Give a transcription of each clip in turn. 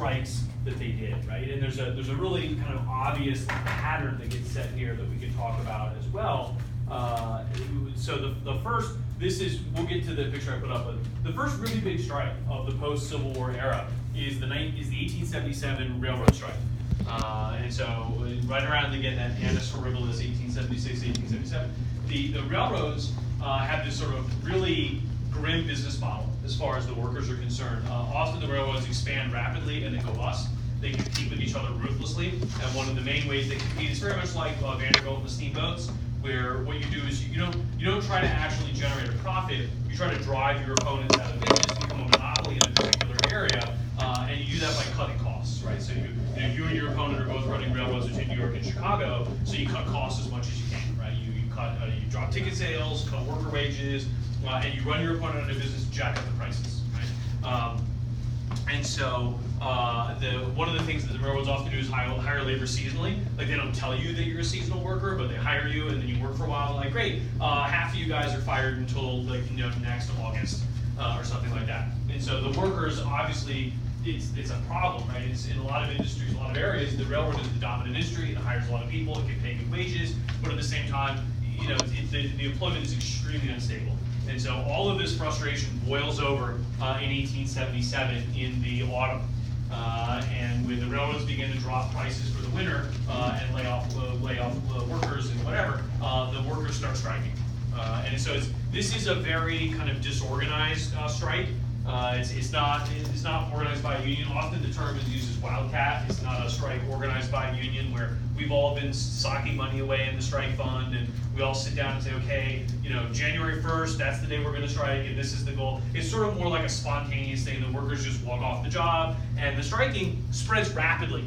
strikes that they did, right? And there's a really kind of obvious pattern that gets set here that we can talk about as well. So the first, we'll get to the picture I put up, but the first really big strike of the post-Civil War era is the 1877 railroad strike. And so right around again that annus horribilis 1876, 1877, the railroads have this sort of really grim business model as far as the workers are concerned. Often the railroads expand rapidly and they go bust. They compete with each other ruthlessly, and one of the main ways they compete is very much like Vanderbilt and the steamboats, where what you do is you don't try to actually generate a profit. You try to drive your opponents out of business, become a monopoly in a particular area, and you do that by cutting costs, right? So you and your opponent are both running railroads between New York and Chicago, so you cut costs as much as you can, right? You drop ticket sales, cut worker wages, and you run your opponent out of business, jack up the prices, right? And so one of the things that the railroads often do is hire labor seasonally. Like they don't tell you that you're a seasonal worker, but they hire you and then you work for a while. Like great, half of you guys are fired until next August or something like that. And so the workers obviously it's a problem, right? It's in a lot of industries, a lot of areas. The railroad is the dominant industry. It hires a lot of people. It can pay good wages, but at the same time, the employment is extremely unstable. And so all of this frustration boils over in 1877 in the autumn. And when the railroads begin to drop prices for the winter and lay off workers and whatever, the workers start striking. And so this is a very kind of disorganized strike. It's not organized by a union. Often the term is used as wildcat. It's not a strike organized by a union where we've all been socking money away in the strike fund and we all sit down and say, okay, January 1st, that's the day we're going to strike and this is the goal. It's sort of more like a spontaneous thing. The workers just walk off the job, and the striking spreads rapidly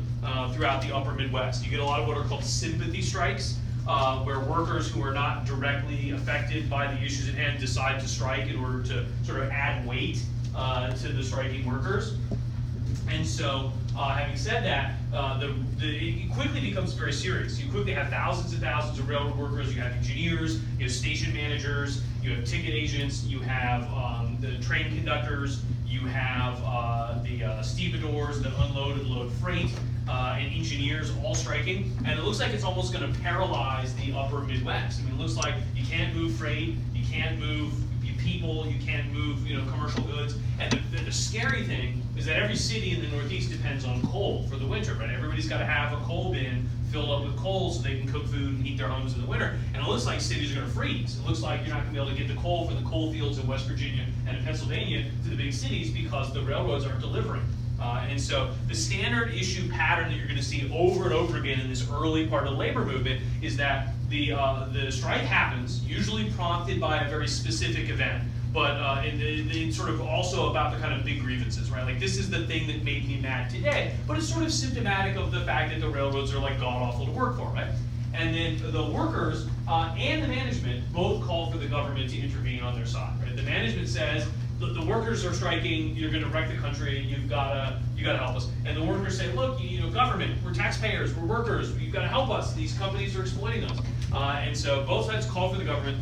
throughout the upper Midwest. You get a lot of what are called sympathy strikes, where workers who are not directly affected by the issues at hand decide to strike in order to sort of add weight to the striking workers. And so, having said that, it quickly becomes very serious. You quickly have thousands and thousands of railroad workers. You have engineers, you have station managers, you have ticket agents, you have the train conductors, you have the stevedores that unload and load freight, and engineers all striking. And it looks like it's almost going to paralyze the upper Midwest. I mean, it looks like you can't move freight, you can't move people, you can't move commercial goods. And the scary thing is that every city in the Northeast depends on coal for the winter, right? Everybody's got to have a coal bin filled up with coal so they can cook food and heat their homes in the winter. And it looks like cities are going to freeze. It looks like you're not going to be able to get the coal from the coal fields in West Virginia and in Pennsylvania to the big cities because the railroads aren't delivering. And so the standard issue pattern that you're going to see over and over again in this early part of the labor movement is that the strike happens, usually prompted by a very specific event, but it's sort of also about the kind of big grievances, right? Like this is the thing that made me mad today, but it's sort of symptomatic of the fact that the railroads are like god-awful to work for, right? And then the workers and the management both call for the government to intervene on their side, right? The management says, the workers are striking, you're going to wreck the country, you got to help us. And the workers say, look, government, we're taxpayers, we're workers, you've got to help us, these companies are exploiting us. And so both sides call for the government,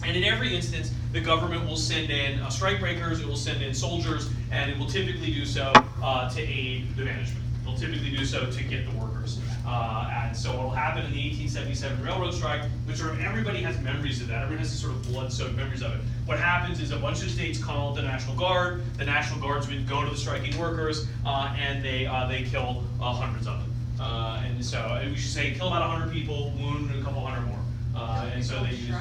and in every instance, the government will send in strike breakers, it will send in soldiers, and it will typically do so to aid the management. They'll typically do so to get the workers. And so what will happen in the 1877 railroad strike, which everybody has memories of that, everyone has these sort of blood-soaked memories of it. What happens is a bunch of states call the National Guard, the National Guardsmen go to the striking workers, and they kill hundreds of them. And so we should say kill about 100 people, wound a couple hundred more. And so they use,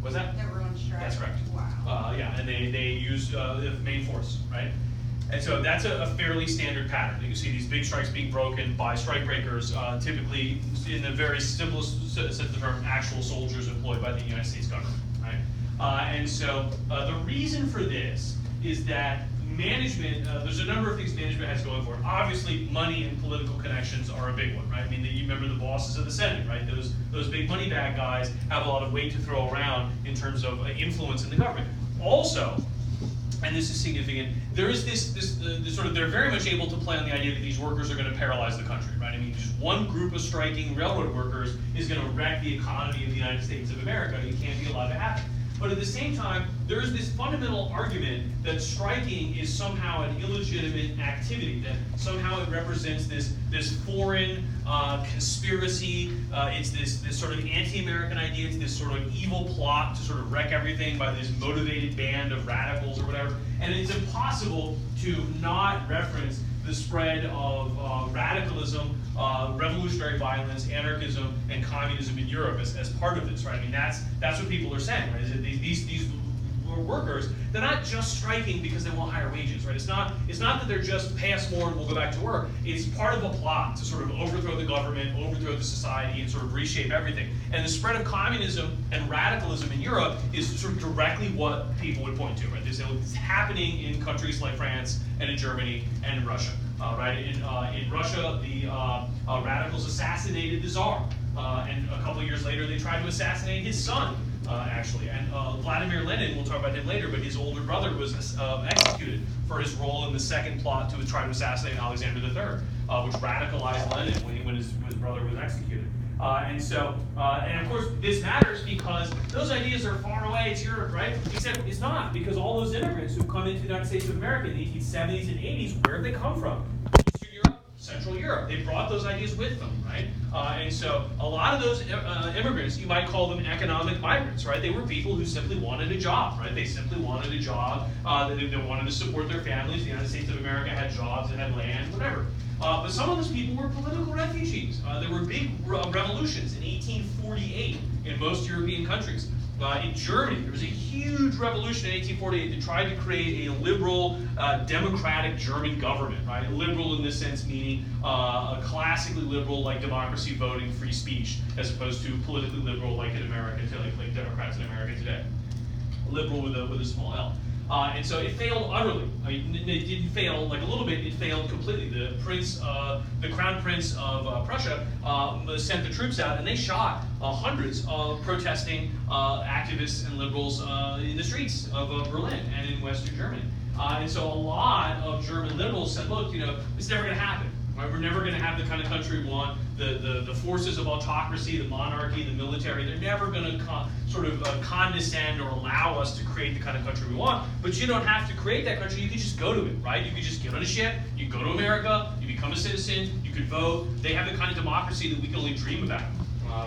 what's that? That were on strike. That's correct. Wow. Yeah, and they use the main force, right? And so that's a fairly standard pattern. You can see these big strikes being broken by strike breakers, typically in the very simplest sense of the term, actual soldiers employed by the United States government, right? And so the reason for this is that management, there's a number of things management has going for it. Obviously, money and political connections are a big one, right? I mean, you remember the bosses of the Senate, right? Those big money bag guys have a lot of weight to throw around in terms of influence in the government. Also, and this is significant, there is this sort of, they're very much able to play on the idea that these workers are going to paralyze the country, right? I mean, just one group of striking railroad workers is going to wreck the economy of the United States of America. It can't be allowed to happen. But at the same time, there's this fundamental argument that striking is somehow an illegitimate activity, that somehow it represents this foreign conspiracy. It's this sort of anti-American idea. It's this sort of evil plot to sort of wreck everything by this motivated band of radicals or whatever. And it's impossible to not reference the spread of radicalism, revolutionary violence, anarchism, and communism in Europe as part of this, right? I mean, that's what people are saying, right? Is that these workers, they're not just striking because they want higher wages, right? It's not that they're just pay us more and we'll go back to work. It's part of a plot to sort of overthrow the government, overthrow the society, and sort of reshape everything. And the spread of communism and radicalism in Europe is sort of directly what people would point to, right? It's happening in countries like France and in Germany and in Russia, right? In Russia, the radicals assassinated the Tsar, and a couple of years later, they tried to assassinate his son. Actually, and Vladimir Lenin, we'll talk about him later, but his older brother was executed for his role in the second plot to try to assassinate Alexander III, which radicalized Lenin when his brother was executed. And of course, this matters because those ideas are far away. It's Europe, right? Except it's not, because all those immigrants who've come into the United States of America in the 1870s and 80s, where did they come from? Eastern Europe, Central Europe. They brought those ideas with them, right? And so a lot of those immigrants, you might call them economic migrants, right? They were people who simply wanted a job, right? They simply wanted a job. They wanted to support their families. The United States of America had jobs, it had land, whatever. But some of those people were political refugees. There were big revolutions in 1848 in most European countries. In Germany, there was a huge revolution in 1848 that tried to create a liberal, democratic German government, right? Liberal in this sense meaning a classically liberal, like democracy, voting, free speech, as opposed to politically liberal, like in America, like Democrats in America today. Liberal with a small L. And so it failed utterly. I mean, it didn't fail like a little bit, it failed completely. The Crown Prince of Prussia sent the troops out and they shot hundreds of protesting activists and liberals in the streets of Berlin and in Western Germany. And so a lot of German liberals said, look, it's never going to happen. Right? We're never going to have the kind of country we want. The forces of autocracy, the monarchy, the military, they're never going to condescend or allow us to create the kind of country we want. But you don't have to create that country. You can just go to it, right? You can just get on a ship, you go to America, you become a citizen, you can vote. They have the kind of democracy that we can only dream about.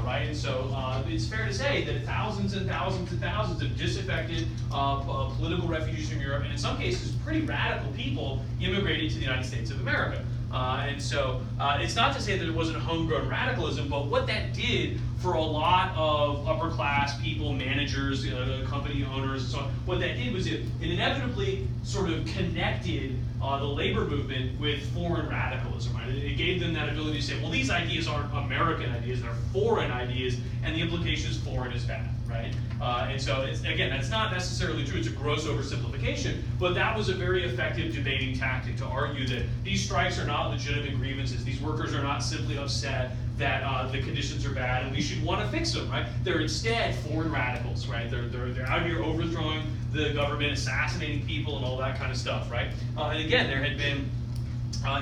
Right, and so it's fair to say that thousands and thousands and thousands of disaffected political refugees from Europe, and in some cases pretty radical people, immigrated to the United States of America. And so it's not to say that it wasn't homegrown radicalism, but what that did for a lot of upper class people, managers, company owners, and so on, what that did was it inevitably sort of connected the labor movement with foreign radicalism, right? It gave them that ability to say, well, these ideas aren't American ideas, they're foreign ideas, and the implication is foreign is bad, right? And so, again, that's not necessarily true. It's a gross oversimplification, but that was a very effective debating tactic to argue that these strikes are not legitimate grievances. These workers are not simply upset that the conditions are bad and we should want to fix them, right? They're instead foreign radicals, right? They're out here overthrowing the government, assassinating people, and all that kind of stuff, right? And again, there had been,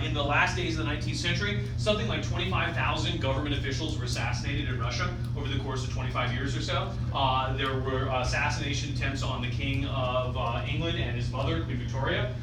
in the last days of the 19th century, something like 25,000 government officials were assassinated in Russia over the course of 25 years or so. There were assassination attempts on the King of England and his mother, Queen Victoria.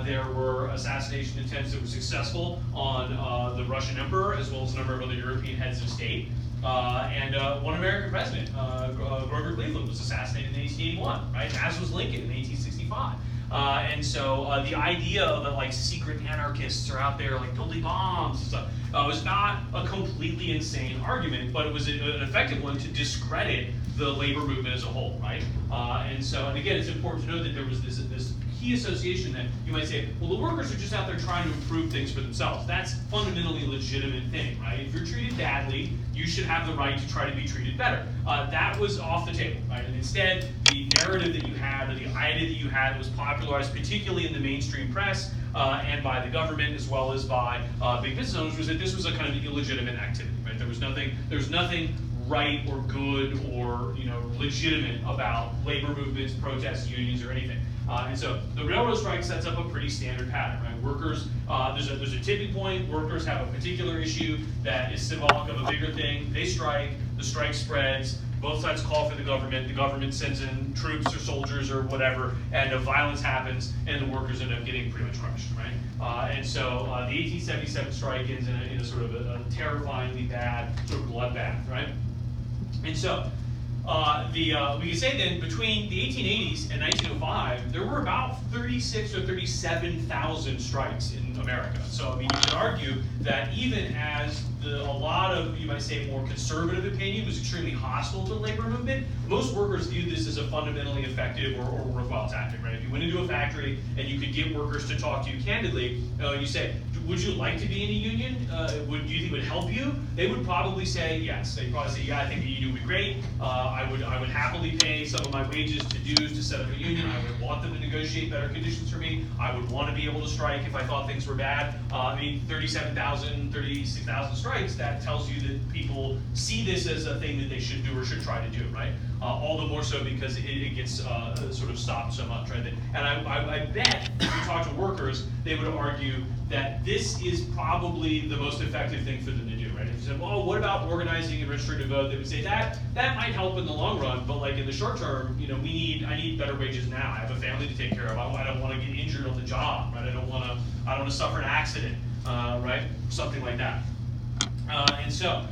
There were assassination attempts that were successful on the Russian emperor, as well as a number of other European heads of state. And one American president, Grover Cleveland, was assassinated in 1881, right? As was Lincoln in 1865. And so the idea that like secret anarchists are out there like building bombs and stuff was not a completely insane argument, but it was an effective one to discredit the labor movement as a whole, right? And again, it's important to know that there was this key association that you might say, well, the workers are just out there trying to improve things for themselves. That's fundamentally a legitimate thing, right? If you're treated badly, you should have the right to try to be treated better. That was off the table, right? And instead, the narrative that you had, or the idea that you had, was popularized particularly in the mainstream press and by the government, as well as by big business owners, was that this was a kind of illegitimate activity, right? There was nothing right or good or legitimate about labor movements, protests, unions, or anything. And so the railroad strike sets up a pretty standard pattern, right? Workers, there's a tipping point. Workers have a particular issue that is symbolic of a bigger thing. They strike. The strike spreads. both sides call for the government sends in troops or soldiers or whatever, and violence happens, and the workers end up getting pretty much crushed, right? And so the 1877 strike ends in a sort of a terrifyingly bad sort of bloodbath, right? And so we can say then between the 1880s and 1905, there were about 36 or 37,000 strikes in America. So I mean, you could argue that even as a lot of, you might say, more conservative opinion was extremely hostile to the labor movement, most workers viewed this as a fundamentally effective or worthwhile tactic, right? If you went into a factory and you could get workers to talk to you candidly, you say, would you like to be in a union? Do you think it would help you? They would probably say yes. They'd probably say, yeah, I think the union would be great. I would happily pay some of my wages to dues to set up a union. I would want them to negotiate better conditions for me. I would want to be able to strike if I thought things were bad. I mean, 37,000, 36,000 strikes, that tells you that people see this as a thing that they should do or should try to do, right? All the more so because it gets sort of stopped so much, right? And I bet if you talk to workers, they would argue that this is probably the most effective thing for them to do, right? If you said, well, what about organizing and registering to vote? They would say that might help in the long run, but like in the short term, you know, I need better wages now. I have a family to take care of. I don't want to get injured on the job, right? I don't want to suffer an accident, right? Something like that. And so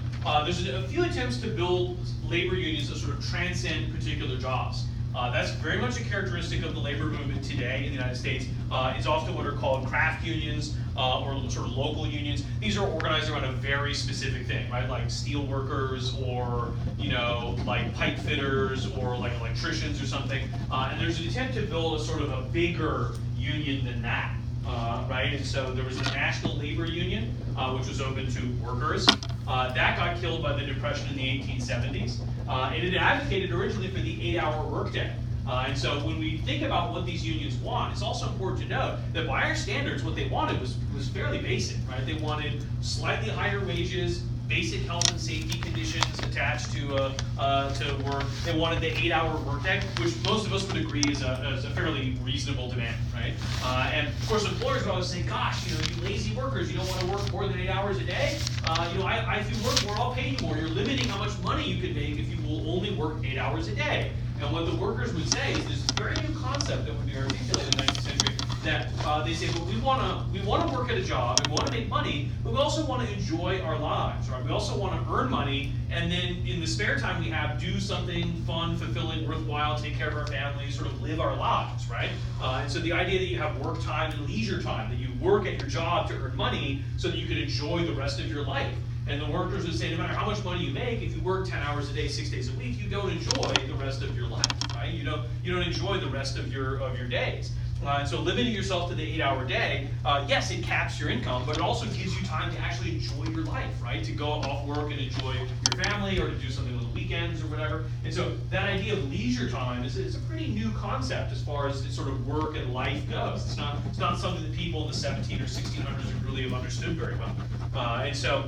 there's a few attempts to build labor unions that sort of transcend particular jobs. That's very much a characteristic of the labor movement today in the United States. It's often what are called craft unions or sort of local unions. These are organized around a very specific thing, right? Like steel workers or, you know, like pipe fitters or like electricians or something. And there's an attempt to build a sort of a bigger union than that. Right, and so there was a National Labor Union, which was open to workers. That got killed by the Depression in the 1870s. And it advocated originally for the 8-hour workday. And so when we think about what these unions want, it's also important to note that by our standards, what they wanted was fairly basic, right? They wanted slightly higher wages, basic health and safety conditions attached to work. They wanted the 8-hour workday, which most of us would agree is a fairly reasonable demand, right? And of course, employers would always say, "Gosh, you know, you lazy workers, you don't want to work more than 8 hours a day. You know, if you work more, I'll pay you more. You're limiting how much money you can make if you will only work 8 hours a day." And what the workers would say is this very new concept that would be articulated in the 19th century, that they say, well, we want to work at a job, we want to make money, but we also want to enjoy our lives, right? We also want to earn money, and then in the spare time we have, do something fun, fulfilling, worthwhile, take care of our families, sort of live our lives, right? And so the idea that you have work time and leisure time, that you work at your job to earn money so that you can enjoy the rest of your life. And the workers would say, no matter how much money you make, if you work 10 hours a day, 6 days a week, you don't enjoy the rest of your life, right? You don't enjoy the rest of your days. And so limiting yourself to the 8-hour day, yes, it caps your income, but it also gives you time to actually enjoy your life, right? To go off work and enjoy your family, or to do something on the weekends or whatever. And so that idea of leisure time is a pretty new concept as far as sort of work and life goes. It's not something that people in the 17 or 1600s would really have understood very well. And so,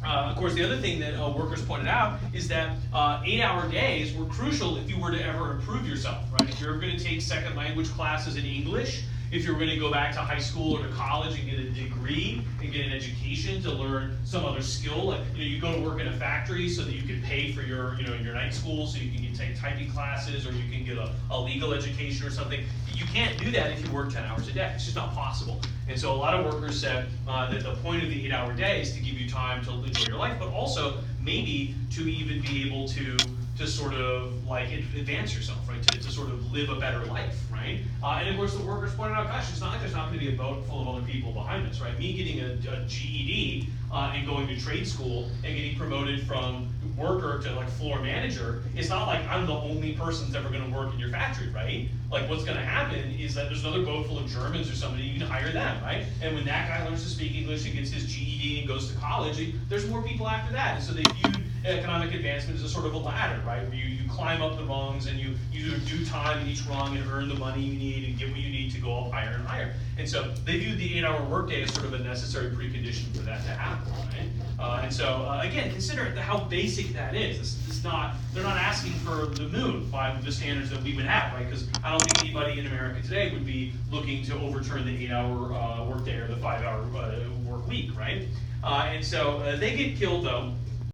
of course, the other thing that workers pointed out is that 8-hour days were crucial if you were to ever improve yourself, right? If you're going to take second language classes in English, if you're going to go back to high school or to college and get a degree and get an education to learn some other skill, like, you know, you go to work in a factory so that you can pay for your night school, so you can take typing classes, or you can get a legal education or something. You can't do that if you work 10 hours a day. It's just not possible. And so a lot of workers said that the point of the 8-hour day is to give you time to enjoy your life, but also maybe to even be able to sort of like advance yourself, right? To sort of live a better life, right? And of course the workers pointed out, gosh, it's not like there's not going to be a boat full of other people behind us, right? Me getting a GED and going to trade school and getting promoted from worker to like floor manager, it's not like I'm the only person that's ever going to work in your factory, right? Like what's going to happen is that there's another boat full of Germans or somebody, you can hire them, right? And when that guy learns to speak English and gets his GED and goes to college, there's more people after that. And so they viewed economic advancement as a sort of a ladder, right? Where you climb up the rungs and you do time in each rung and earn the money you need and get what you need to go up higher and higher. And so they viewed the 8-hour workday as sort of a necessary precondition for that to happen, right? And so again, consider how basic that is. They're not asking for the moon by the standards that we would have, right? Because I don't think anybody in America today would be looking to overturn the 8-hour workday or the 5-hour work week, right? And so they get killed though.